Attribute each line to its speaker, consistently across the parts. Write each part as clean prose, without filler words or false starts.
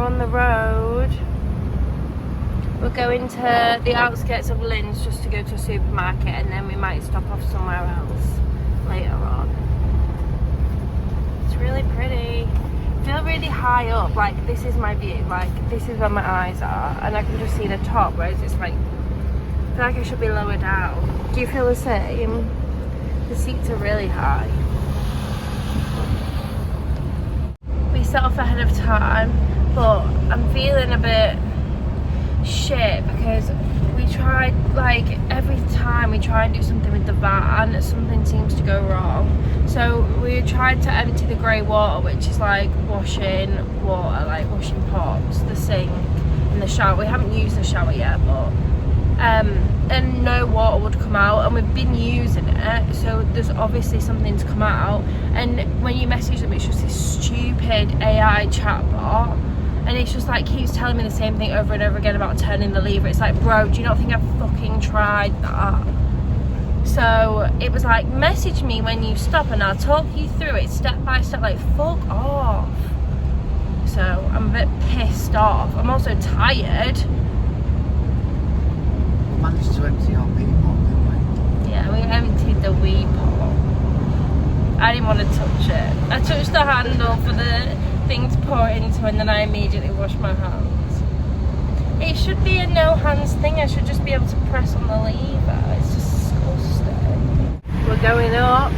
Speaker 1: on the road. We're going to the outskirts of Linz just to go to a supermarket, and then we might stop off somewhere else later on. It's really pretty. I feel really high up, like this is my view, like this is where my eyes are, and I can just see the top, whereas it's like, I feel like I should be lower down. Do you feel the same? The seats are really high. We set off ahead of time, but I'm feeling a bit shit because we tried, like every time we try and do something with the van, something seems to go wrong. So we tried to empty the grey water, which is like washing water, like washing pots, the sink and the shower. We haven't used the shower yet, but and no water would come out, and we've been using it, so there's obviously something to come out. And when you message them, it's just this stupid AI chatbot, and it's just like keeps telling me the same thing over and over again about turning the lever. It's like, bro, do you not think I've fucking tried that? So it was like, message me when you stop and I'll talk you through it step by step. Like, fuck off. So I'm a bit pissed off. I'm also tired.
Speaker 2: We managed to empty our wee pot, didn't we?
Speaker 1: Yeah, we emptied the wee pot. I didn't want to touch it. I touched the handle for the thing to pour it into, and then I immediately washed my hands. It should be a no hands thing. I should just be able to press on the lever. It's disgusting. We're going up.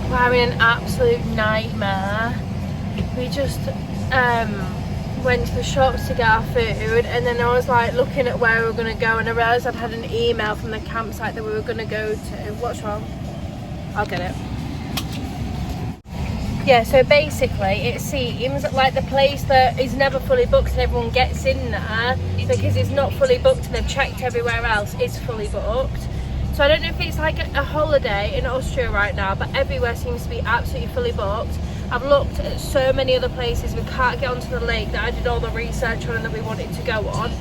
Speaker 1: We're having an absolute nightmare. We just went to the shops to get our food, and then I was like looking at where we were going to go, and I realised I'd had an email from the campsite that we were going to go to. What's wrong? I'll get it. Yeah, so basically it seems like the place that is never fully booked and everyone gets in there because it's not fully booked and they've checked everywhere else, is fully booked. So I don't know if it's like a holiday in Austria right now, but everywhere seems to be absolutely fully booked. I've looked at so many other places. We can't get onto the lake that I did all the research on and that we wanted to go on.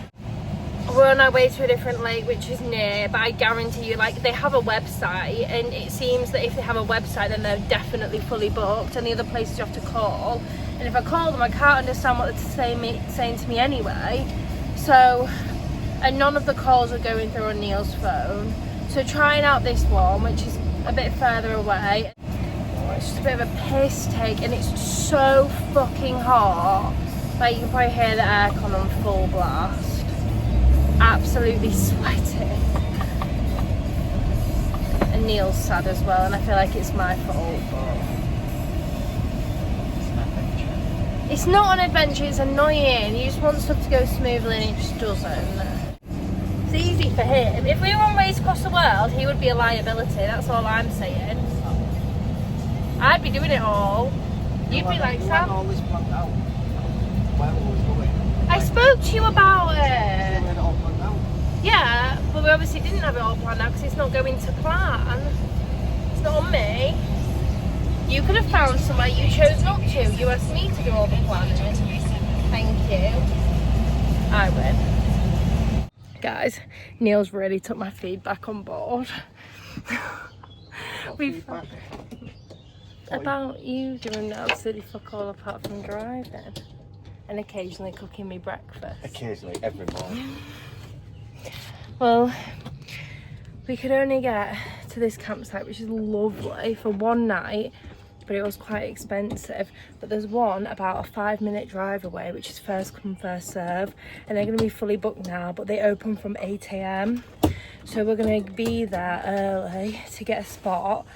Speaker 1: We're on our way to a different lake which is near, but I guarantee you, like, they have a website, and it seems that if they have a website then they're definitely fully booked, and the other places you have to call, and if I call them I can't understand what they're saying to me anyway. So, and none of the calls are going through on Neil's phone, so trying out this one which is a bit further away. It's just a bit of a piss take, and it's so fucking hot. Like, you can probably hear the aircon on full blast. Absolutely sweating. And Neil's sad as well, and I feel like it's my fault, but
Speaker 2: It's an adventure.
Speaker 1: it's not an adventure, it's annoying. You just want stuff to go smoothly and it just doesn't. It's easy for him. If we were on Race Across the World, he would be a liability, that's all I'm saying. I'd be doing it all. You'd be like, Sam.
Speaker 2: all this planned out. Where we was going.
Speaker 1: I spoke to you about
Speaker 2: We
Speaker 1: it.
Speaker 2: had it all planned out.
Speaker 1: Yeah, but we obviously didn't have it all planned out because it's not going to plan. It's not on me. You could have found somewhere, you chose not to. You asked me to do all the planning. Thank you. I win. Guys, Neil's really took my feedback on board. We've about you doing absolutely fuck all apart from driving and occasionally cooking me breakfast.
Speaker 2: Occasionally, every morning.
Speaker 1: Well, we could only get to this campsite, which is lovely, for one night, but it was quite expensive. But there's one about a 5-minute drive away, which is first come first serve, and they're going to be fully booked now, but they open from 8 AM, so we're going to be there early to get a spot,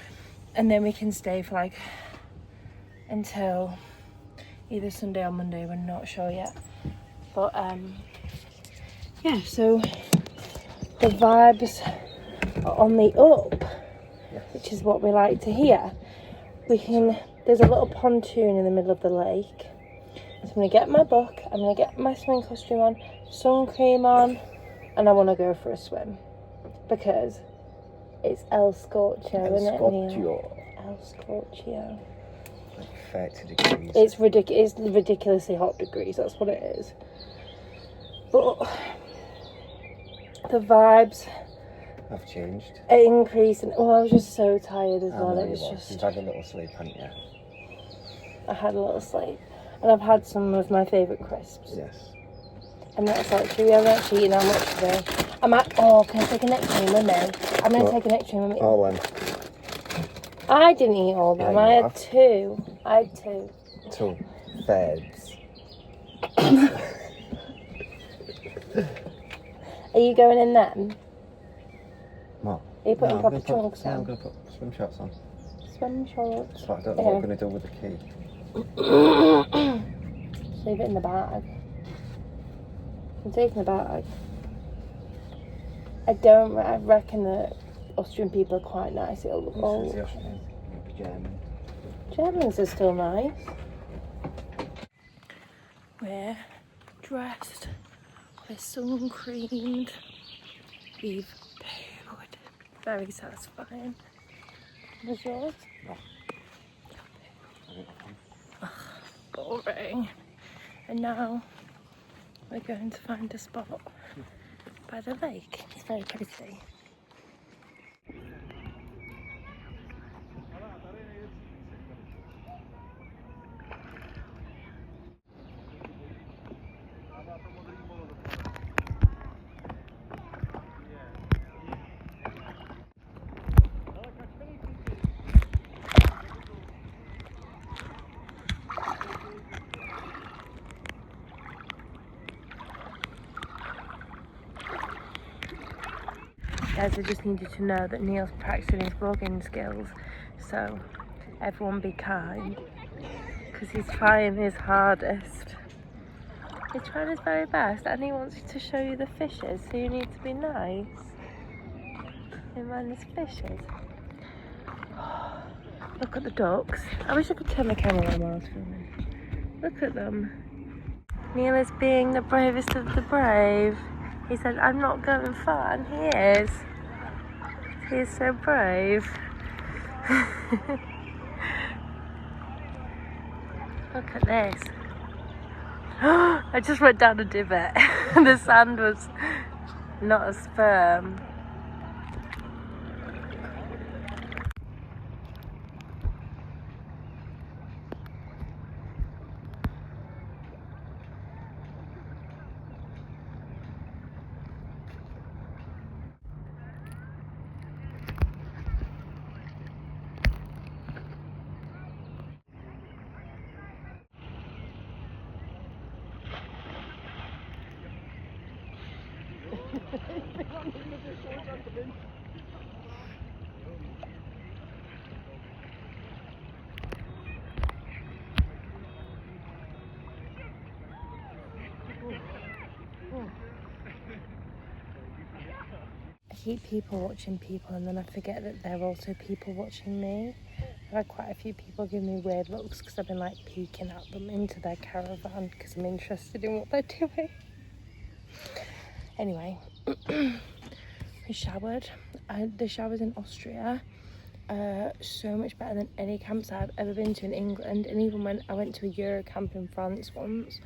Speaker 1: and then we can stay for like until either Sunday or Monday. We're not sure yet, but yeah, so the vibes are on the up, which is what we like to hear. There's a little pontoon in the middle of the lake, so I'm gonna get my book, I'm gonna get my swimming costume on, sun cream on, and I want to go for a swim because it's El Scorcho, isn't it, Neil? El Scorcho.
Speaker 2: Like 30 degrees.
Speaker 1: It's ridiculously hot degrees, that's what it is. But the vibes
Speaker 2: have changed.
Speaker 1: are increasing. Oh, I was just so tired as well. It was just...
Speaker 2: You've had a little sleep, haven't you?
Speaker 1: I had a little sleep. And I've had some of my favourite crisps.
Speaker 2: Yes.
Speaker 1: And that's actually, we haven't actually eaten that much today. can I take a nectarine with me? I'm going to take a nectarine with me.
Speaker 2: All in.
Speaker 1: I didn't eat all of them.
Speaker 2: Yeah,
Speaker 1: I had two.
Speaker 2: Two feds.
Speaker 1: Are you going in them?
Speaker 2: What?
Speaker 1: Are you putting proper trunks on?
Speaker 2: Yeah, I'm going to put swim shorts on.
Speaker 1: Swim shorts?
Speaker 2: But I don't know what I'm going to do with the key.
Speaker 1: Just leave it in the bag. I'm taking the bag. I reckon that Austrian people are quite nice. It'll look old.
Speaker 2: Maybe German.
Speaker 1: Germans are still nice. We're dressed. We're sun creamed. We've pooed. Very satisfying. Was yours?
Speaker 2: No.
Speaker 1: Ugh, boring. And now we're going to find a spot by the lake. It's very pretty. Guys, I just needed to know that Neil's practicing his vlogging skills, so everyone be kind, because he's trying his hardest. He's trying his very best, and he wants to show you the fishes, so you need to be nice. And mind his fishes. Look at the ducks. I wish I could turn the camera on while I was filming. Look at them. Neil is being the bravest of the brave. He said, I'm not going far, and he is. He is so brave. Look at this. I just went down a divot. The sand was not as firm. I keep people watching people, and then I forget that they're also people watching me. I've had quite a few people give me weird looks because I've been like peeking at them into their caravan because I'm interested in what they're doing. Anyway, we showered. The showers in Austria are so much better than any campsite I've ever been to in England. And even when I went to a Euro camp in France once,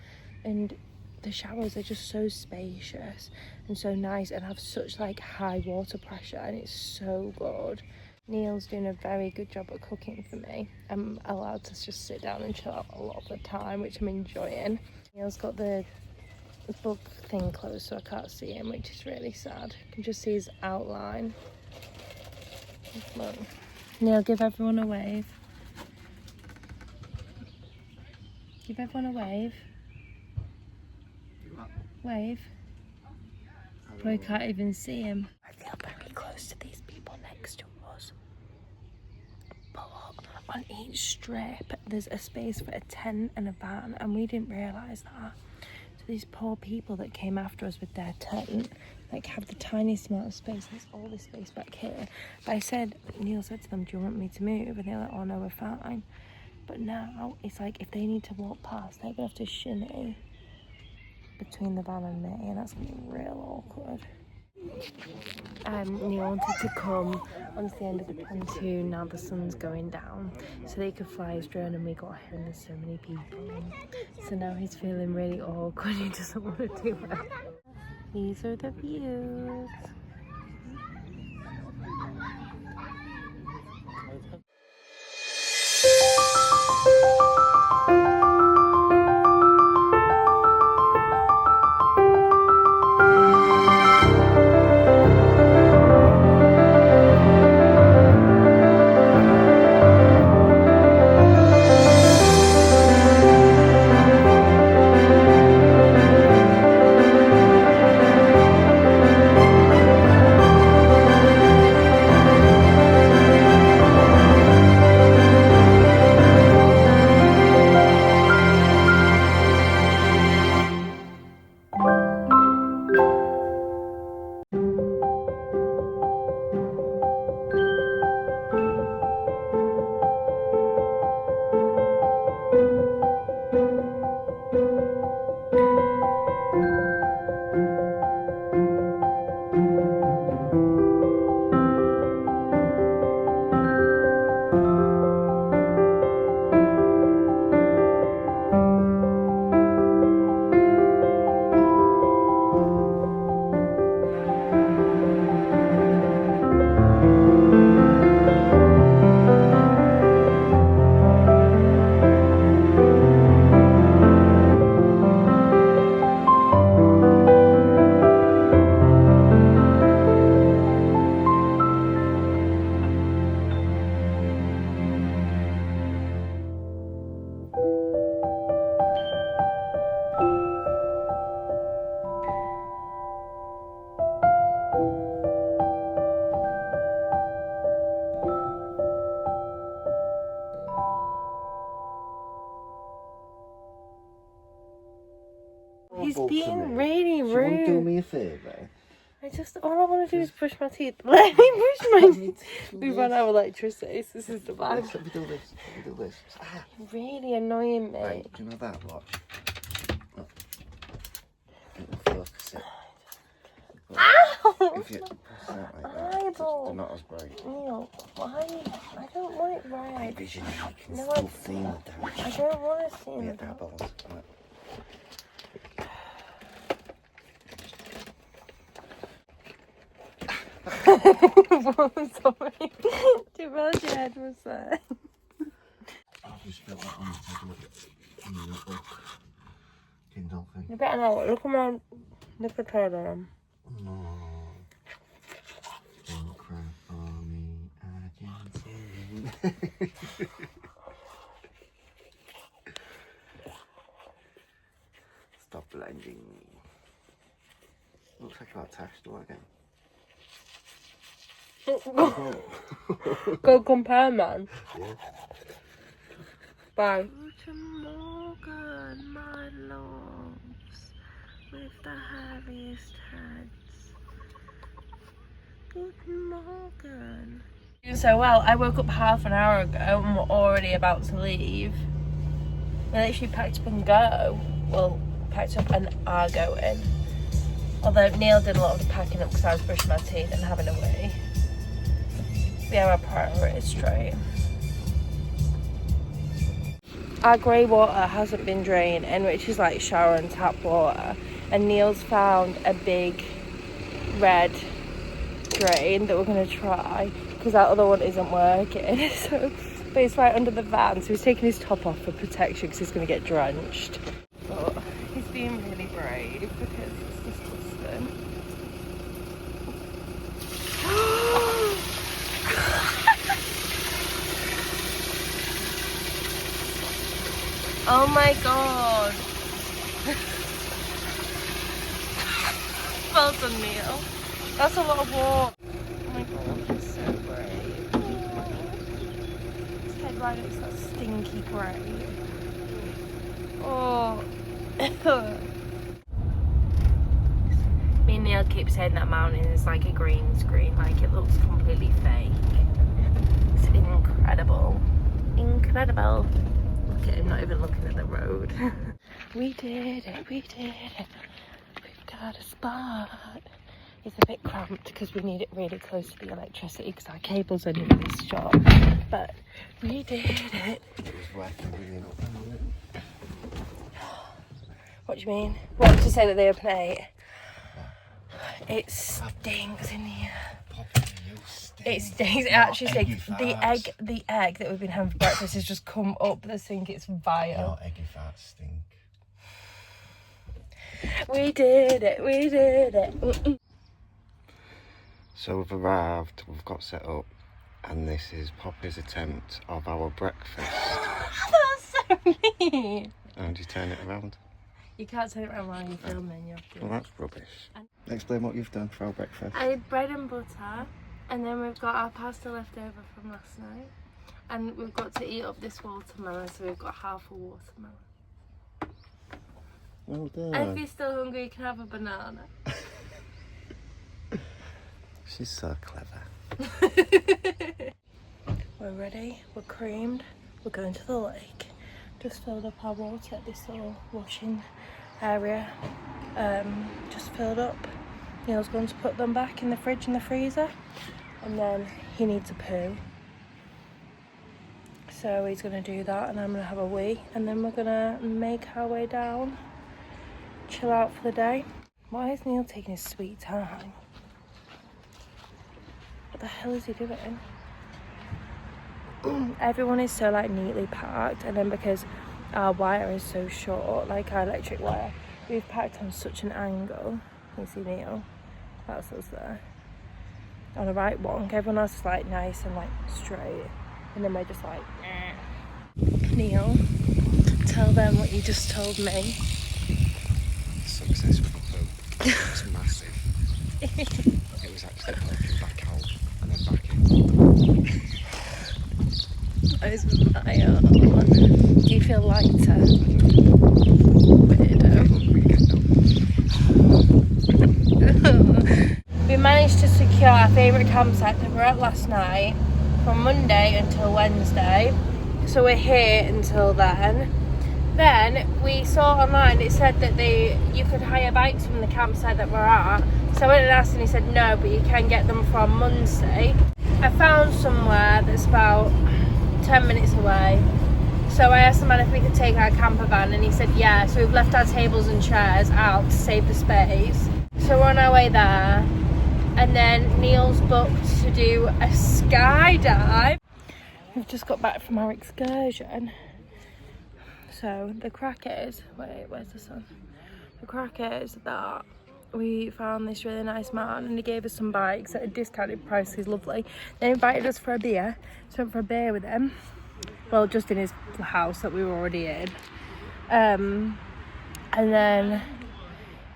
Speaker 1: and the showers are just so spacious and so nice and have such like high water pressure, and it's so good. Neil's doing a very good job at cooking for me. I'm allowed to just sit down and chill out a lot of the time, which I'm enjoying. Neil's got the book thing closed so I can't see him, which is really sad. I can just see his outline. Look. Neil, give everyone a wave. Give everyone a wave. Wave. Probably can't even see him. I feel very close to these people next to us. But on each strip there's a space for a tent and a van, and we didn't realise that. So these poor people that came after us with their tent like have the tiniest amount of space. There's all this space back here. But Neil said to them, do you want me to move? And they're like, oh no, we're fine. But now it's like if they need to walk past, they're gonna have to shinny between the van and me, and that's gonna be real awkward. Neil wanted to come onto the end of the pontoon now the sun's going down so they could fly his drone, and we got here and there's so many people, so now he's feeling really awkward. He doesn't want to do it. These are the views. He's
Speaker 2: bugs me.
Speaker 1: being really
Speaker 2: Do you want to do
Speaker 1: rude.
Speaker 2: me a favour?
Speaker 1: All I want to do is brush my teeth. Let me brush my teeth. We run out of electricity, so this is the bad.
Speaker 2: Let me do this. Let me do this. Ah.
Speaker 1: Really annoying me.
Speaker 2: Right, do you know that? Watch. Oh. It'll focus it.
Speaker 1: Ow!
Speaker 2: If you press that like that, they're not as bright.
Speaker 1: Neil, why? I don't want it right.
Speaker 2: Vision, you can
Speaker 1: No,
Speaker 2: still see in the dark.
Speaker 1: I don't want to see
Speaker 2: Yeah,
Speaker 1: it.
Speaker 2: eyeballs. Right.
Speaker 1: Sorry. Too bad your head was there.
Speaker 2: I've just felt that on the notebook. Kindle thing.
Speaker 1: You better know. Look at my nicotine on.
Speaker 2: No. Don't cry for me, Argentine. Stop blinding me. Looks like I got text again.
Speaker 1: Go compare, man.
Speaker 2: Yeah.
Speaker 1: Bye.
Speaker 3: Guten Morgen, my loves, with the hairiest heads. Guten Morgen.
Speaker 1: Doing so well. I woke up half an hour ago and we're already about to leave. I literally packed up and go. Well, packed up and are going. Although Neil did a lot of the packing up because I was brushing my teeth and having a wee. We have our priorities straight. Our grey water hasn't been draining, which is like shower and tap water. And Neil's found a big red drain that we're going to try because that other one isn't working. So, but it's right under the van, so he's taking his top off for protection because he's going to get drenched. But he's being really brave because it's disgusting. Oh my god. Well done, Neil. That's a lot of water. Oh my god, he's so brave. His head right up to that stinky grave. Oh. Me and Neil keep saying that mountain is like a green screen, like it looks completely fake. It's incredible. Incredible. Look at him not even looking at the road. We did it, we did it. We've got a spot. It's a bit cramped because we need it really close to the electricity because our cables are nearly shot. But we did it.
Speaker 2: It was working really up.
Speaker 1: What do you mean? What did you say that they open at 8? It stinks in here. It stinks. It actually stinks. The egg that we've been having for breakfast has just come up the sink. It's vile.
Speaker 2: Your eggy farts stink.
Speaker 1: We did it. We did it.
Speaker 2: So we've arrived, we've got set up, and this is Poppy's attempt of our breakfast.
Speaker 1: That's so mean.
Speaker 2: And you turn it around.
Speaker 1: You can't turn it around while you're filming. You have to.
Speaker 2: Well, that's rubbish. Explain what you've done for our breakfast.
Speaker 1: I had bread and butter, and then we've got our pasta left over from last night, and we've got to eat up this watermelon, so we've got half a watermelon.
Speaker 2: Well done.
Speaker 1: And if you're still hungry, you can have a banana.
Speaker 2: She's so clever.
Speaker 1: We're ready, we're creamed, we're going to the lake. Just filled up our water at this little washing area. Just filled up. Neil's going to put them back in the fridge and the freezer. And then he needs a poo. So he's going to do that and I'm going to have a wee. And then we're going to make our way down, chill out for the day. Why is Neil taking his sweet time? What the hell is he doing? Everyone is so like neatly packed, and then because our wire is so short, like our electric wire, we've packed on such an angle. You see Neil? That's us there. On the right one, everyone else is like nice and like straight, and then we're just like Neil, tell them what you just told me.
Speaker 2: Success with the poo. It was massive. It was actually poking back out and then back in.
Speaker 1: Those vile. Do you feel lighter? Weirdo. favourite campsite that we were at last night from Monday until Wednesday. So we're here until then. Then we saw online, it said that you could hire bikes from the campsite that we're at. So I went and asked and he said no, but you can get them from Mondsee. I found somewhere that's about 10 minutes away. So I asked the man if we could take our camper van and he said yeah. So we've left our tables and chairs out to save the space. So we're on our way there. And then Neil's booked to do a skydive. We've just got back from our excursion. So the crack is, wait, where's the sun? The crack is that we found this really nice man and he gave us some bikes at a discounted price. He's lovely. They invited us for a beer. So we went for a beer with him. Well, just in his house that we were already in. And then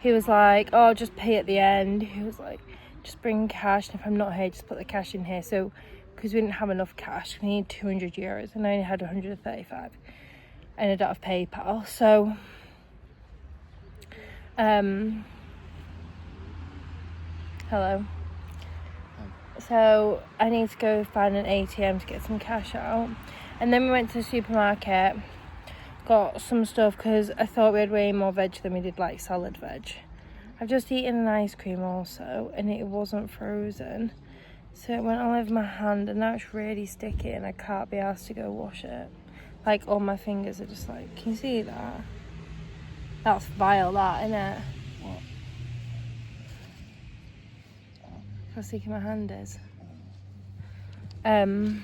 Speaker 1: he was like, oh, just pay at the end. He was like, just bring cash, and if I'm not here, just put the cash in here. So, because we didn't have enough cash, we need €200, and I only had 135, and I don't have PayPal. So, hello. So I need to go find an ATM to get some cash out, and then we went to the supermarket, got some stuff because I thought we had way more veg than we did like solid veg. I've just eaten an ice cream also and it wasn't frozen, so it went all over my hand and now it's really sticky and I can't be asked to go wash it. Like all my fingers are just like, can you see that? That's vile, that, isn't it?
Speaker 2: What?
Speaker 1: How sticky my hand is. And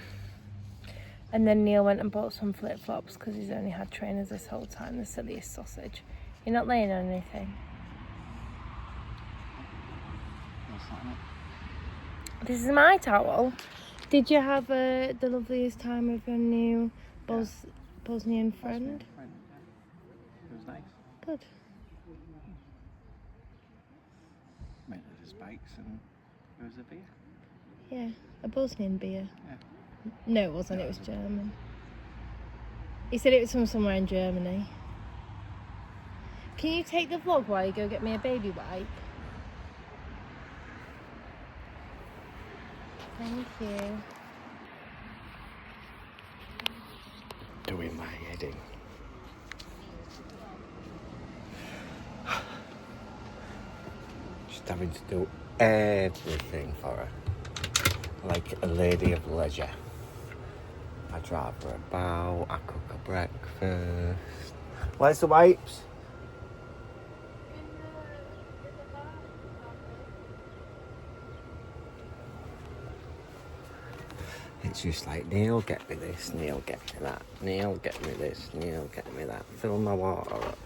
Speaker 1: then Neil went and bought some flip-flops because he's only had trainers this whole time. The silliest sausage. You're not laying on anything. This is my towel. Did you have the loveliest time with your new Bosnian friend?
Speaker 2: It was nice.
Speaker 1: Good.
Speaker 2: Went to his bikes and there was a beer.
Speaker 1: Yeah, a Bosnian beer.
Speaker 2: Yeah.
Speaker 1: No, it wasn't. It was German. He said it was from somewhere in Germany. Can you take the vlog while you go get me a baby wipe? Thank you.
Speaker 2: Doing my heading. Just having to do everything for her. Like a lady of leisure. I drive her about, I cook her breakfast. Where's the wipes? It's just like, Neil, get me this, Neil, get me that, Neil, get me this, Neil, get me that. Fill my water up.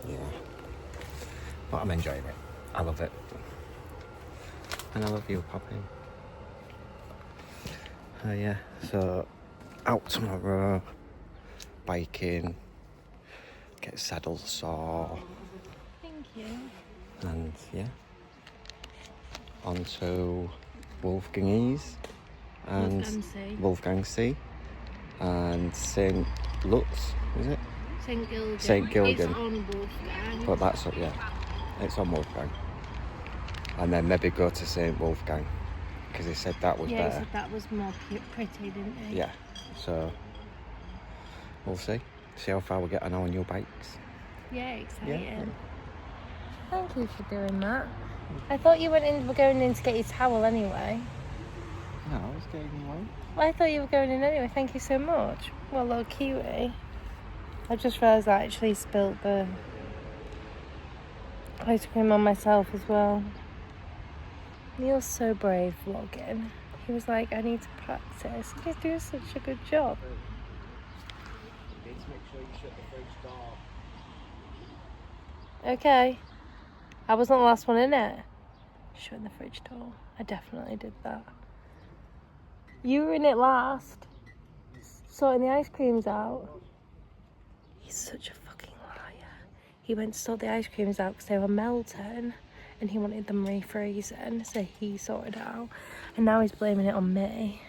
Speaker 2: Yeah. But I'm enjoying it. I love it. And I love you, Poppy. Yeah, so out tomorrow, biking, get saddle saw.
Speaker 1: Thank you.
Speaker 2: And yeah. On to Wolfgang's and Wolfgangsee and St. Lutz, is it?
Speaker 1: St. Gilgen.
Speaker 2: St. Gilgen.
Speaker 1: It's on Wolfgang.
Speaker 2: But that's up, yeah. It's on Wolfgang. And then maybe go to St. Wolfgang because he said that was
Speaker 1: yeah,
Speaker 2: better.
Speaker 1: he said that was more pretty, didn't he?
Speaker 2: Yeah. So we'll see. See how far we get on our new bikes.
Speaker 1: Yeah, exciting.
Speaker 2: Yeah.
Speaker 1: Thank you for doing that. I thought you were going in to get your towel anyway.
Speaker 2: No, I was getting away.
Speaker 1: Well, I thought you were going in anyway. Thank you so much. Well, little cutie. I just realised I actually spilled the ice cream on myself as well. Neil's so brave vlogging. He was like, I need to practice. He's doing such a good job.
Speaker 2: You need to make sure you shut the fridge door.
Speaker 1: Okay. I wasn't the last one in it. Shutting the fridge door. I definitely did that. You were in it last. Sorting the ice creams out. He's such a fucking liar. He went to sort the ice creams out because they were melting and he wanted them refreezing, so he sorted it out. And now he's blaming it on me.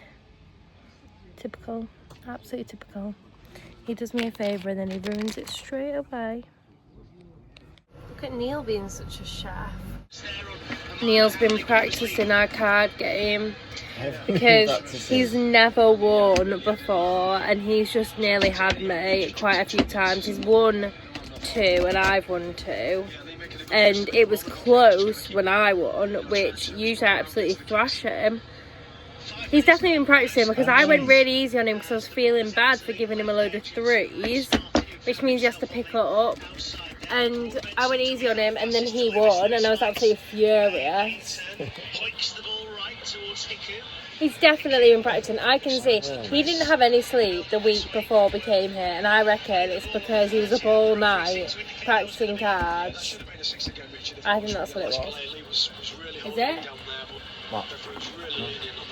Speaker 1: Typical. Absolutely typical. He does me a favour and then he ruins it straight away. Look at Neil being such a chef. Neil's been practicing our card game because he's never won before, and he's just nearly had me quite a few times. He's won 2 and I've won 2, and it was close when I won, which usually I absolutely thrash him. He's definitely been practicing because I went really easy on him because I was feeling bad for giving him a load of 3s, which means he has to pick it up. And I went easy on him, and then he won, and I was absolutely furious. He's definitely been practicing. I can see he didn't have any sleep the week before we came here, and I reckon it's because he was up all night practicing cards. I think that's what it was. Is it?
Speaker 2: What?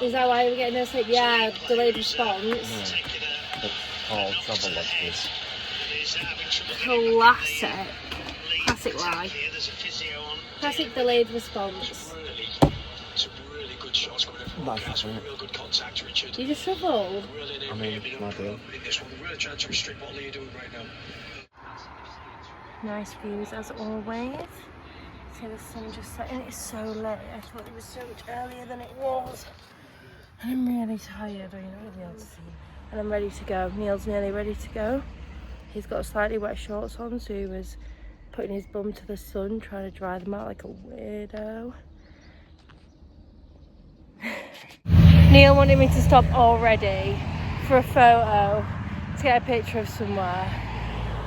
Speaker 1: Is that why you were getting no sleep? Yeah, delayed response.
Speaker 2: It's called trouble like this.
Speaker 1: Classic. Classic lie. Classic delayed response.
Speaker 2: That's it.
Speaker 1: You just shuffled.
Speaker 2: I mean, my deal.
Speaker 1: Nice views as always. See the sun just setting. It's so late. I thought it was so much earlier than it was. And I'm really tired. I don't really be able to see. And I'm ready to go. Neil's nearly ready to go. He's got slightly wet shorts on, so he was putting his bum to the sun, trying to dry them out like a weirdo. Neil wanted me to stop already for a photo to get a picture of somewhere.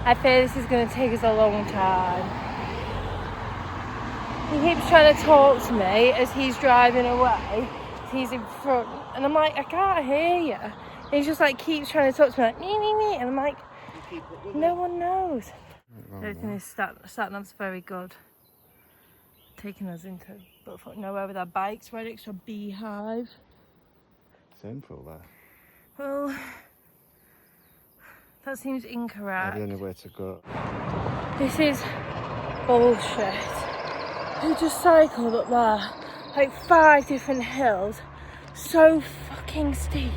Speaker 1: I fear this is going to take us a long time. He keeps trying to talk to me as he's driving away. He's in front, and I'm like, I can't hear you. And he's just like keeps trying to talk to me like me, and I'm like, no one knows. Everything is sat nav's very good. Taking us into but nowhere with our bikes right next to a beehive.
Speaker 2: Simple there.
Speaker 1: Well, that seems incorrect.
Speaker 2: The only way to go.
Speaker 1: This is bullshit. Who just cycled up there? Like 5 different hills. So fucking steep.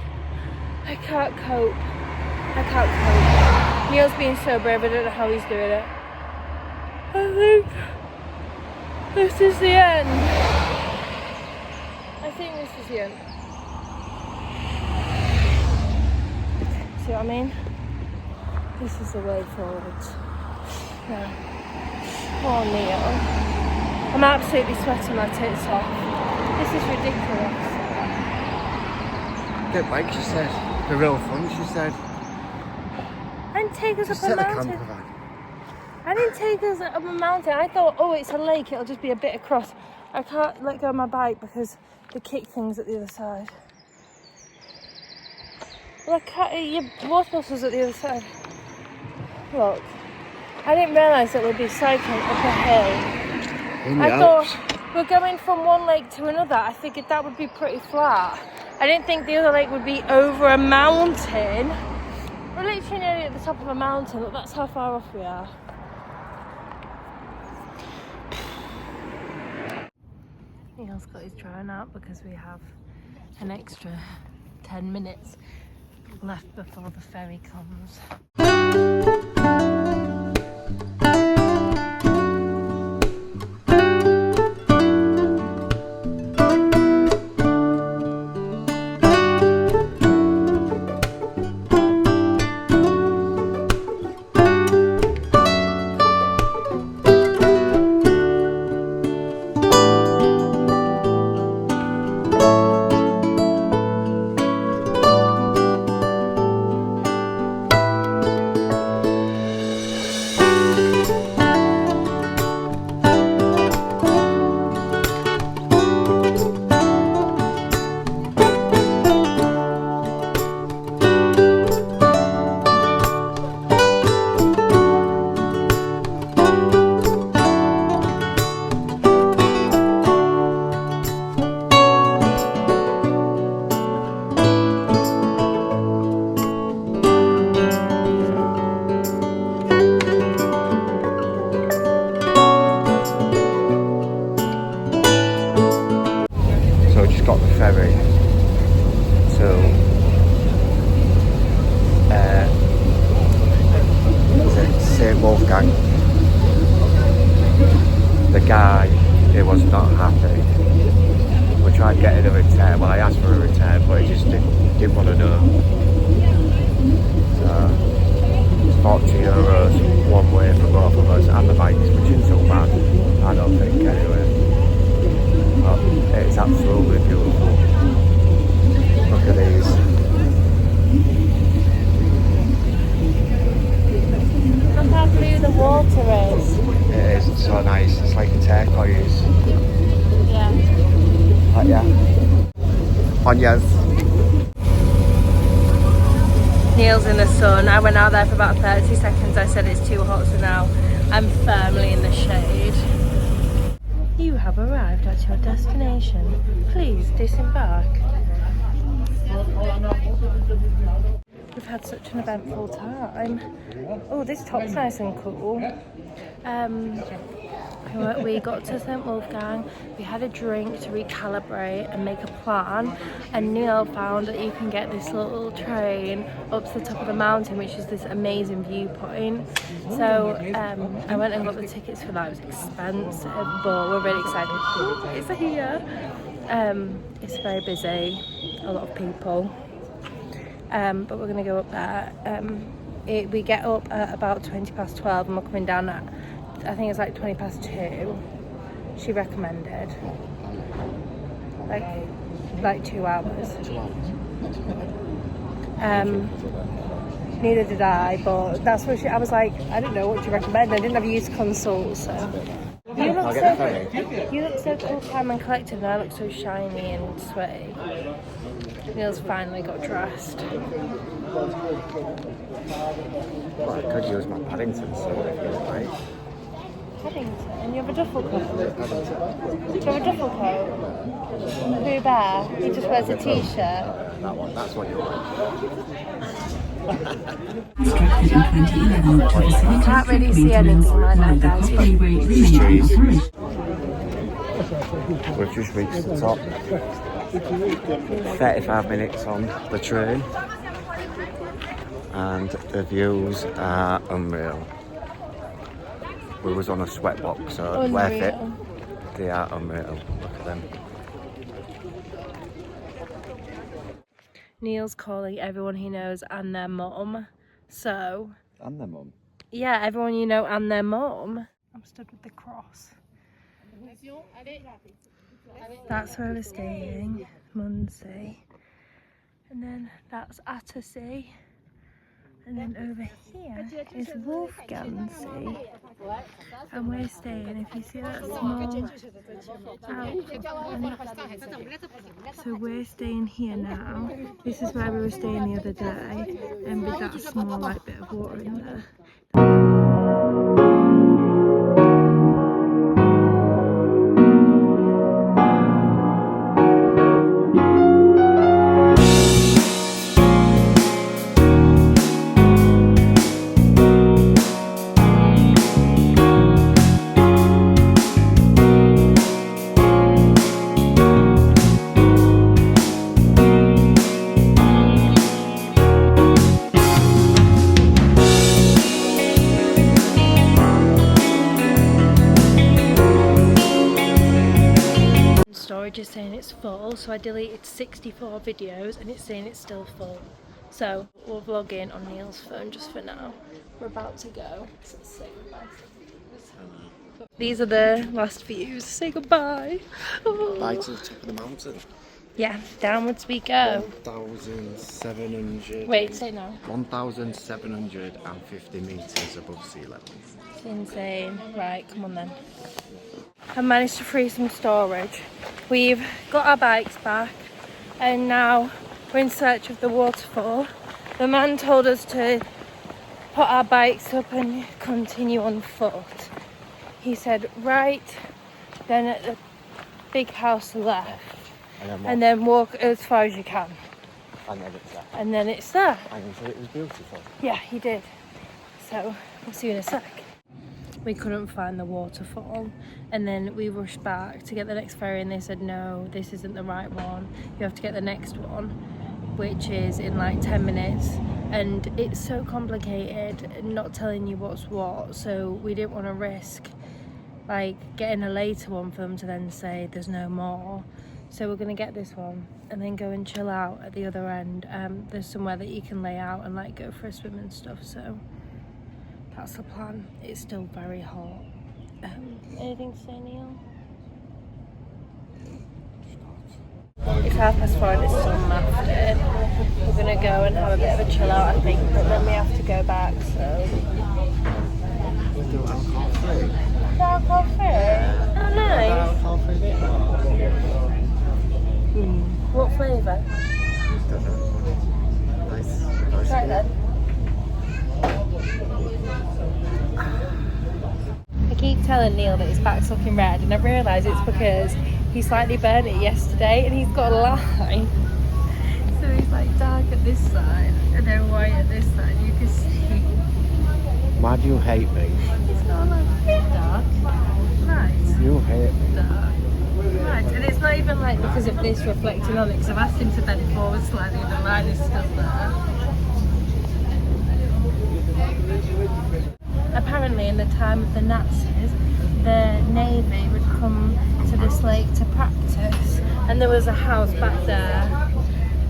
Speaker 1: I can't cope. I can't cope. Neil's being so brave, I don't know how he's doing it. I think this is the end. I think this is the end. See what I mean? This is the way forwards. Yeah. Poor Neil. I'm absolutely sweating my tits off. This is ridiculous.
Speaker 2: Get bike, she said. The real fun, she said.
Speaker 1: I didn't take us
Speaker 2: Just
Speaker 1: up a
Speaker 2: set the
Speaker 1: mountain.
Speaker 2: campervan.
Speaker 1: I didn't take us up a mountain. I thought, oh, it's a lake. It'll just be a bit across. I can't let go of my bike because the kick thing's at the other side. Well, I can't. Your water bottle's at the other side. Look, I didn't realise that we'd be cycling up a hill. I thought we're going from one lake to another. I figured that would be pretty flat. I didn't think the other lake would be over a mountain. We're literally nearly at the top of a mountain. Look, that's how far off we are. Neil's got his drone out because we have an extra 10 minutes left before the ferry comes.
Speaker 2: was not happy. We tried getting a return. Well, I asked for a return, but he just didn't want to know. So it's €40 one way for both of us and the bikes, which isn't so bad, I don't think, anyway. But it's absolutely beautiful. Look at these.
Speaker 1: Look how blue the water is.
Speaker 2: It is so nice. It's like turquoise.
Speaker 1: Yeah.
Speaker 2: Yeah. On yes.
Speaker 1: Neil's in the sun. I went out there for about 30 seconds. I said it's too hot, so now I'm firmly in the shade. You have arrived at your destination. Please disembark. We've had such an eventful time. Oh, this top's nice and cool. We got to St Wolfgang, we had a drink to recalibrate and make a plan, and Neil found that you can get this little train up to the top of the mountain, which is this amazing viewpoint. So I went and got the tickets for that. It was expensive, but we're really excited. It's here. It's very busy, a lot of people, but we're going to go up there. We get up at about 12:20 and we're coming down at, I think it's like 2. She recommended like 2 hours. Neither did I, but that's what I was like, I didn't know what to recommend. I didn't have you to consult, so. You look so cool, calm and collected, and I look so shiny and sweaty. Neil's finally got dressed.
Speaker 2: Well, I could use my Paddington suit if you like.
Speaker 1: Paddington? You have a duffel coat? Do you have a duffel coat? Pooh Bear? He just wears a t-shirt.
Speaker 2: That one, that's what you like.
Speaker 1: I can't really see anything like that, guys.
Speaker 2: Cheese. We've just reached the top. 35 minutes on the train. And the views are unreal. We was on a sweatbox, so it's worth it. They are unreal. Look at them.
Speaker 1: Neil's calling everyone he knows and their mum. So.
Speaker 2: And their mum?
Speaker 1: Yeah, everyone you know and their mum. I'm stood with the cross. That's where we're staying, Mondsee. And then that's Attersee. And then over here is Wolfgangsee. And we're staying, if you see that small so we're staying here now. This is where we were staying the other day, and with that small bit of water in there. Storage is saying it's full, so I deleted 64 videos and it's saying it's still full. So we'll vlog in on Neil's phone just for now. We're about to go. So say goodbye. These are the last views. Say goodbye.
Speaker 2: Bye to the top of the mountain.
Speaker 1: Yeah, downwards we go.
Speaker 2: 1,700.
Speaker 1: Wait, say no.
Speaker 2: 1,750 meters above sea level.
Speaker 1: It's insane. Right, come on then. I managed to free some storage. We've got our bikes back and now we're in search of the waterfall. The man told us to put our bikes up and continue on foot. He said right then at the big house left and then walk as far as you can.
Speaker 2: And then it's there.
Speaker 1: And then it's there.
Speaker 2: And you said it was beautiful.
Speaker 1: Yeah, he did. So we'll see you in a sec. We couldn't find the waterfall and then we rushed back to get the next ferry and they said no, this isn't the right one, you have to get the next one, which is in like 10 minutes, and it's so complicated not telling you what's what, so we didn't want to risk like getting a later one for them to then say there's no more. So we're gonna get this one and then go and chill out at the other end. There's somewhere that you can lay out and like go for a swim and stuff, so that's the plan. It's still very hot. Anything to say, Neil? It's 4:30 and it's still after. We're gonna go and have a bit of a chill out, I think, but then we have to go back, so.
Speaker 2: We do alcohol free.
Speaker 1: Alcohol free? Oh, nice.
Speaker 2: Alcohol free bit.
Speaker 1: What flavour?
Speaker 2: Nice.
Speaker 1: Right then. I keep telling Neil that his back's looking red, and I realise it's because he slightly burnt it yesterday and he's got a line. So he's like dark at this side and then white at this side. You can see.
Speaker 2: Why do you hate me?
Speaker 1: It's not like dark. Right.
Speaker 2: You hate me.
Speaker 1: Dark. Right. And it's not even like because of this reflecting on it, because I've asked him to bend forward slightly and the line is still there. Apparently in the time of the Nazis, the Navy would come to this lake to practice, and there was a house back there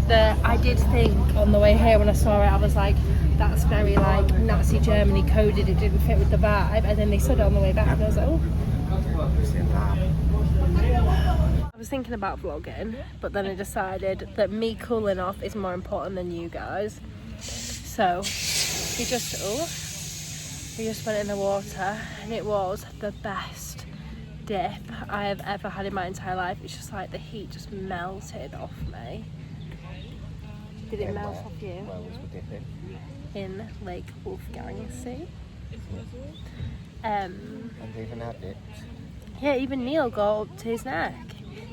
Speaker 1: that I did think on the way here when I saw it, I was like, that's very like Nazi Germany coded, it didn't fit with the vibe, and then they said it on the way back and I was like, oh. I was thinking about vlogging, but then I decided that me cooling off is more important than you guys. So we just went in the water and it was the best dip I have ever had in my entire life. It's just like the heat just melted off me. Did it melt off you?
Speaker 2: Where was we dipping?
Speaker 1: In Lake Wolfgangsee.
Speaker 2: And even had it.
Speaker 1: Yeah, even Neil got up to his neck.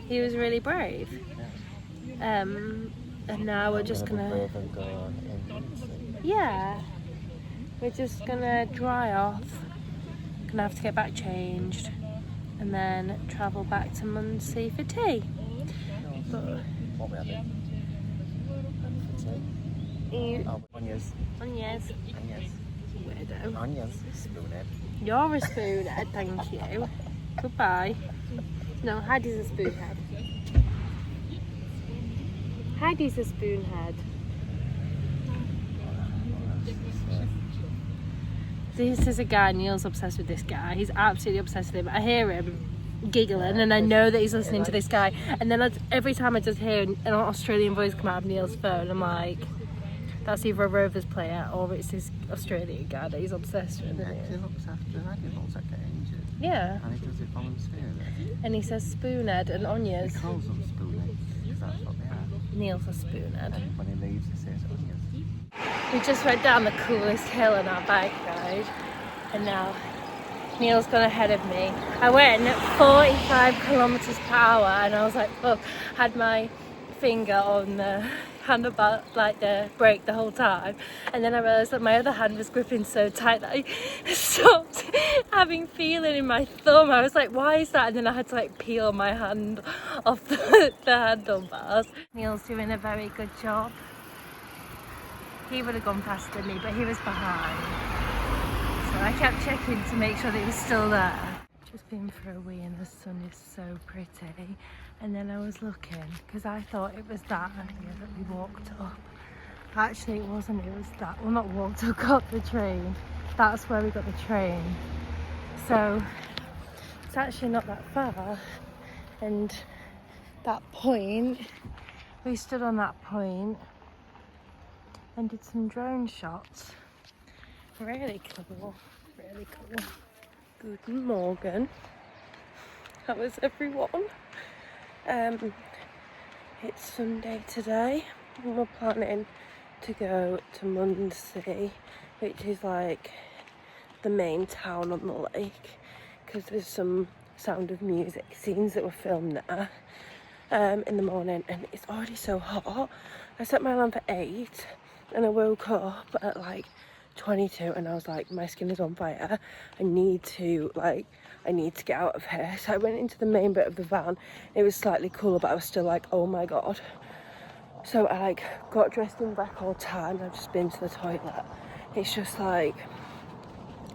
Speaker 1: He was really brave.
Speaker 2: Yeah.
Speaker 1: And now we're just gonna.
Speaker 2: Be brave and go in Mondsee.
Speaker 1: Yeah. We're just gonna dry off. Gonna have to get back changed, and then travel back to Mondsee for tea. But
Speaker 2: What we having? Oh, onions.
Speaker 1: Onions.
Speaker 2: Onions.
Speaker 1: Weirdo.
Speaker 2: Onions. Spoonhead.
Speaker 1: You're a spoonhead, thank you. Goodbye. No, Heidi's a spoonhead. Heidi's a spoonhead. This is a guy, Neil's obsessed with this guy. He's absolutely obsessed with him. I hear him giggling and I know that he's listening to this guy. And then every time I just hear an Australian voice come out of Neil's phone, I'm like, that's either a Rovers player or it's this Australian guy that he's obsessed with.
Speaker 2: Yeah, 'cause he looks after animals that get injured.
Speaker 1: Yeah.
Speaker 2: And he does it voluntarily.
Speaker 1: And he says spoonhead and onions.
Speaker 2: He calls them spoonheads, because that's what they are.
Speaker 1: Neil's a spoonhead.
Speaker 2: And when he leaves, he says onions.
Speaker 1: We just went down the coolest hill on our bike ride, and now Neil's gone ahead of me. I went 45 kilometers per hour, and I was like, look, had my finger on the handlebar, like the brake the whole time, and then I realised that my other hand was gripping so tight that I stopped having feeling in my thumb. I was like, why is that? And then I had to like peel my hand off the handlebars. Neil's doing a very good job. He would have gone faster than me, but he was behind. So I kept checking to make sure that he was still there. Just been for a wee and the sun is so pretty. And then I was looking, because I thought it was that area that we walked up. Actually it wasn't, it was that, well not walked up, got the train. That's where we got the train. So it's actually not that far. And that point, we stood on that point and did some drone shots. Really cool, really cool. Guten Morgen. That was everyone. It's Sunday today and we're planning to go to Mondsee, which is like the main town on the lake, because there's some Sound of Music scenes that were filmed there in the morning, and it's already so hot. I set my alarm for 8 and I woke up at like 22 and I was like, my skin is on fire. I need to get out of here. So I went into the main bit of the van. It was slightly cooler, but I was still like, oh my god. So I like got dressed in record time. I've just been to the toilet. It's just like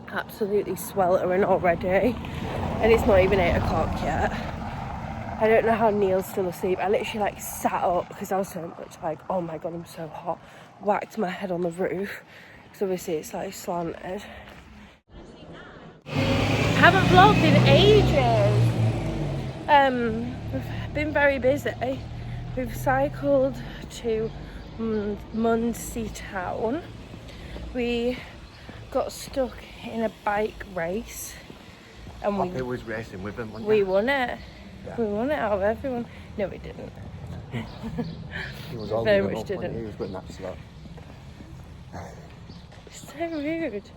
Speaker 1: absolutely sweltering already. and it's not even 8 o'clock yet. I don't know how Neil's still asleep. I literally like sat up because I was so much like, oh my god, I'm so hot. Whacked my head on the roof because obviously it's like slanted. Haven't vlogged in ages. We've been very busy. We've cycled to Mondsee town. We got stuck in a bike race and
Speaker 2: Poppy was racing with them,
Speaker 1: we won it.
Speaker 2: Yeah.
Speaker 1: We won it out of everyone. No, we didn't.
Speaker 2: He was all
Speaker 1: Very much didn't.
Speaker 2: He was with that slot.
Speaker 1: So rude.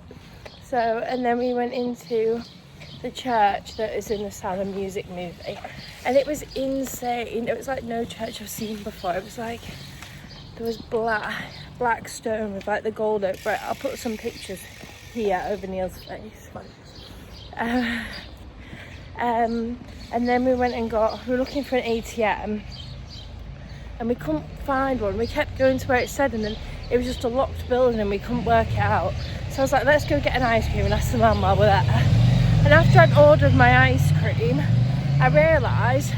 Speaker 1: So, and then we went into the church that is in the Sound of Music movie, and it was insane. It was like no church I've seen before. It was like there was black stone with like the gold over it. I'll put some pictures here over Neil's face. And then we went and we were looking for an ATM and we couldn't find one. We kept going to where it said, and then it was just a locked building and we couldn't work it out. So I was like, let's go get an ice cream and ask the man while we're there. And after I'd ordered my ice cream, I realised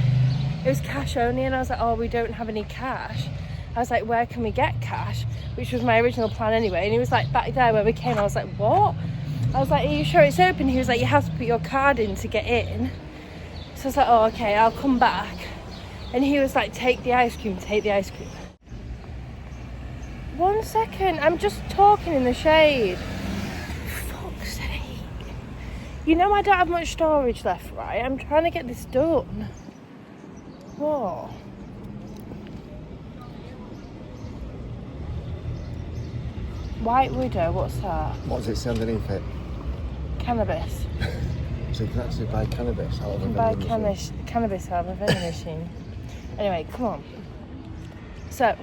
Speaker 1: it was cash only, and I was like, oh, we don't have any cash. I was like, where can we get cash? Which was my original plan anyway. And he was like, back there where we came. I was like, what? I was like, are you sure it's open? He was like, you have to put your card in to get in. So I was like, oh, okay, I'll come back. And he was like, take the ice cream. 1 second, I'm just talking in the shade. Fuck's sake. You know I don't have much storage left, right? I'm trying to get this done. What? White Widow, what's that?
Speaker 2: What does it say underneath it?
Speaker 1: Cannabis.
Speaker 2: So you can actually buy cannabis out of a vending machine.
Speaker 1: Cannabis out of a vending machine. Anyway, come on. So,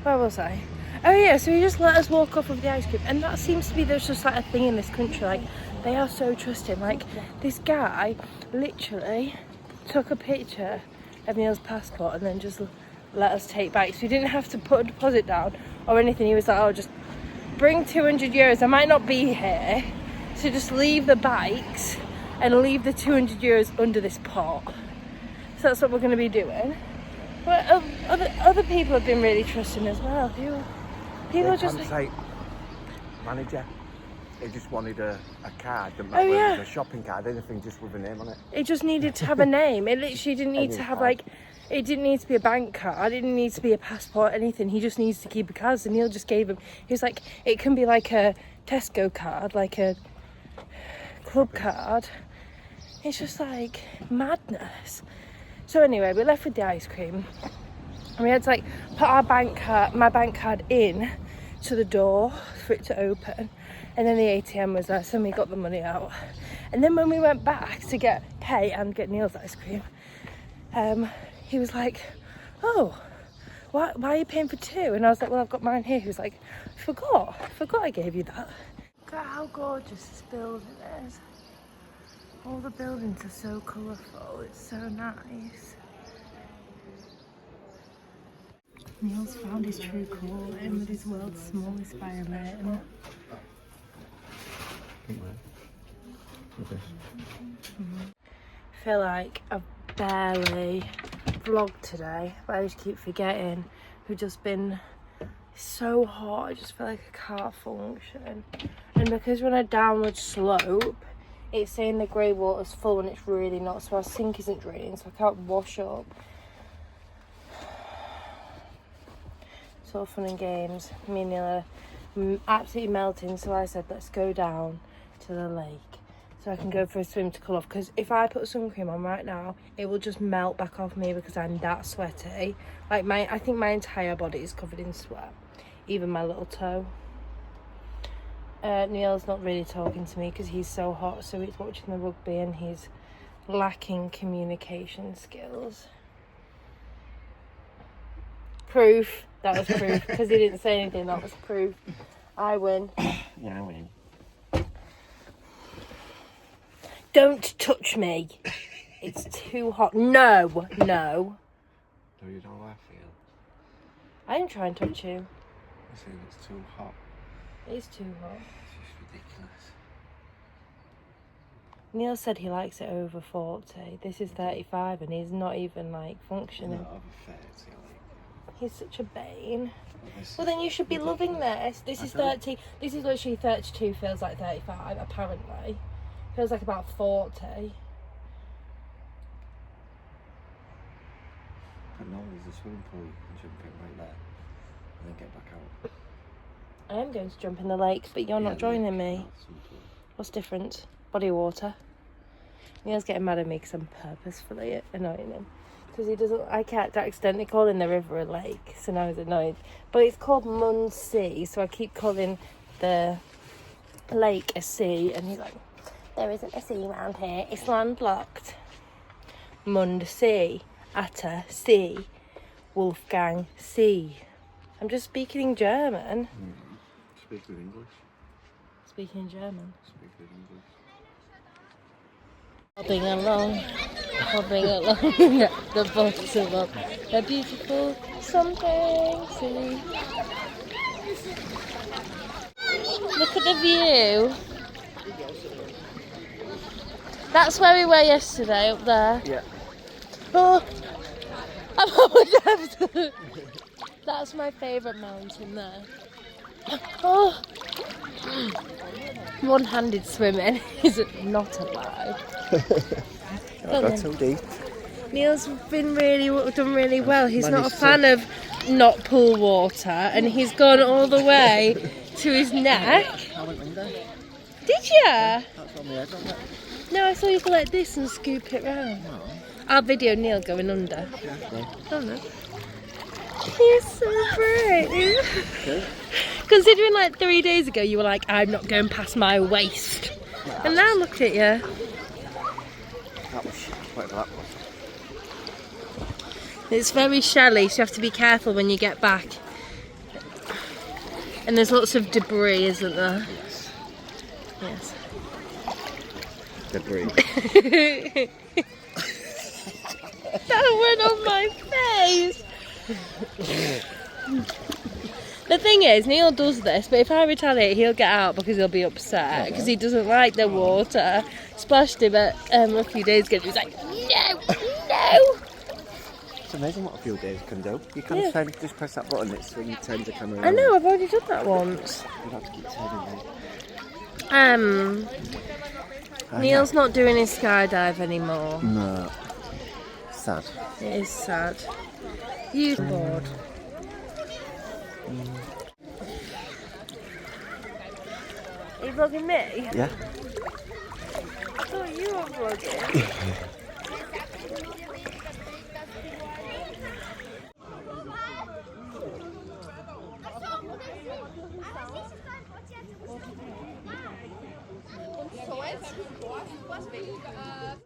Speaker 1: where was I? Oh yeah, so he just let us walk off of the ice cream, and that seems to be there's just like a thing in this country. Like they are so trusting. Like this guy literally took a picture of Neil's passport and then just let us take bikes. We didn't have to put a deposit down or anything. He was like, oh, just bring 200 euros. I might not be here, so just leave the bikes and leave the 200 euros under this pot. So that's what we're going to be doing. But other people have been really trusting as well. People just
Speaker 2: like manager. He just wanted a card, a shopping card, anything just with a name on it.
Speaker 1: It just needed to have a name. It literally didn't need to have like, it didn't need to be a bank card, it didn't need to be a passport, anything. He just needs to keep a card. So Neil just gave him, he was like, it can be like a Tesco card, like a club card. It's just like madness. So anyway, we left with the ice cream. And we had to like put my bank card in to the door for it to open. And then the ATM was there, so we got the money out. And then when we went back to pay and get Neil's ice cream, he was like, oh, why are you paying for 2? And I was like, well, I've got mine here. He was like, I forgot I gave you that. Look at how gorgeous this building is. All the buildings are so colourful, it's so nice. Neil's found his true calling with his world's smallest violin. I feel like I've barely vlogged today, but I just keep forgetting. We've just been so hot, I just feel like I can't function. And because we're on a downward slope, it's saying the grey water's full and it's really not, so our sink isn't draining, so I can't wash up. It's all fun and games. Me and Neil are absolutely melting, so I said let's go down to the lake so I can go for a swim to cool off, because if I put sun cream on right now it will just melt back off me because I'm that sweaty. Like I think my entire body is covered in sweat, even my little toe. Neil's not really talking to me because he's so hot, so he's watching the rugby and he's lacking communication skills. Proof. That was proof, because he didn't say anything. That was proof. I win.
Speaker 2: Yeah, I win.
Speaker 1: Don't touch me. It's too hot. No.
Speaker 2: Do you know how I feel?
Speaker 1: I didn't try and touch you.
Speaker 2: I think it's too hot.
Speaker 1: It is too hot.
Speaker 2: It's just ridiculous.
Speaker 1: Neil said he likes it over 40. This is 35 and he's not even like functioning.
Speaker 2: Not over 30, like.
Speaker 1: He's such a bane.
Speaker 2: This
Speaker 1: Well, then you should be loving this. This is
Speaker 2: don't.
Speaker 1: 30. This is literally 32, feels like 35, apparently. Feels like about 40.
Speaker 2: But no, there's a swimming pool you can jump in right there and then get back out.
Speaker 1: I am going to jump in the lake, but you're not joining me.
Speaker 2: No, swimming pool.
Speaker 1: What's different? Body water. Neil's getting mad at me because I'm purposefully annoying him. Because he doesn't, I kept accidentally calling the river a lake, so now he's annoyed. But it's called Mondsee, so I keep calling the lake a sea, and he's like, there isn't a sea around here, it's landlocked. Mondsee, Atta, sea, Wolfgang, sea. I'm just speaking German.
Speaker 2: Speak with English.
Speaker 1: Speaking German.
Speaker 2: Speak with English.
Speaker 1: Hobbing along at the bottom of a beautiful something sea. Look at the view. That's where we were yesterday, up there.
Speaker 2: Yeah.
Speaker 1: Oh, I apologise. That's my favourite mountain there. Oh. One-handed swimming is not allowed.
Speaker 2: Got too deep.
Speaker 1: Neil's done really well. He's not a fan of not pool water, and he's gone all the way to his neck.
Speaker 2: I went under.
Speaker 1: Did you?
Speaker 2: That's on the edge of it.
Speaker 1: No, I saw you go like this and scoop it round.
Speaker 2: No.
Speaker 1: I'll video Neil going under.
Speaker 2: Yeah, go.
Speaker 1: Oh no. He's so brave.
Speaker 2: Okay.
Speaker 1: Considering like 3 days ago you were like, I'm not going past my waist. And now look at you.
Speaker 2: That was whatever that was.
Speaker 1: It's very shelly, so you have to be careful when you get back. And there's lots of debris, isn't there?
Speaker 2: Yes.
Speaker 1: Yes.
Speaker 2: Debris.
Speaker 1: That went on my face. The thing is, Neil does this, but if I retaliate, he'll get out because he'll be upset because he doesn't like the water. Splashed him a few days ago. He was like, no, no.
Speaker 2: It's amazing what a few days can do. You can just press that button, it's when you turn the camera around.
Speaker 1: I know, I've already done that once.
Speaker 2: You have to keep turning it.
Speaker 1: Neil's not doing his skydive anymore.
Speaker 2: No. Sad.
Speaker 1: It is sad. You're bored. Are you vlogging me?
Speaker 2: Yeah.
Speaker 1: I thought you were vlogging.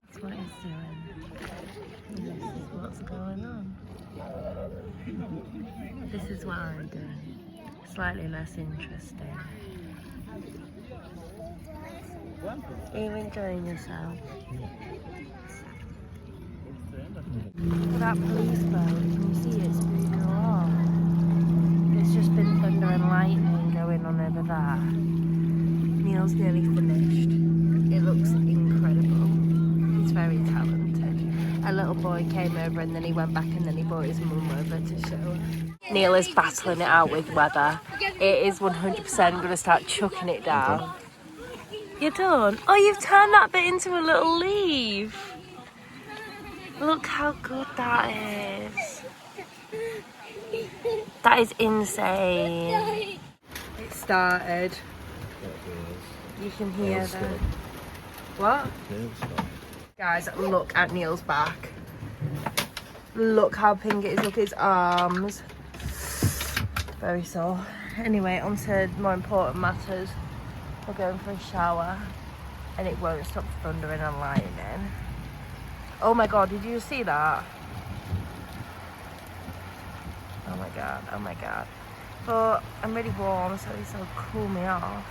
Speaker 1: That's what he's doing. And this is what's going on. This is what I'm doing. Slightly less interesting. Are you enjoying yourself? Look at that police boat. Can you see it's moving along? There's just been thunder and lightning going on over there. Neil's nearly finished. It looks incredible. He's very talented. A little boy came over and then he went back and then he brought his mum over to show. Neil is battling it out with weather. It is 100% going to start chucking it down. You're done? Oh, you've turned that bit into a little leaf. Look how good that is. That is insane. It started. You can hear that. What? Guys, look at Neil's back. Look how pink it is. Look at his arms. Very sore. Anyway, on to more important matters. We're going for a shower and it won't stop thundering and lightning. Oh my god, did you see that? Oh my god, oh my god. But I'm really warm, so this will cool me off.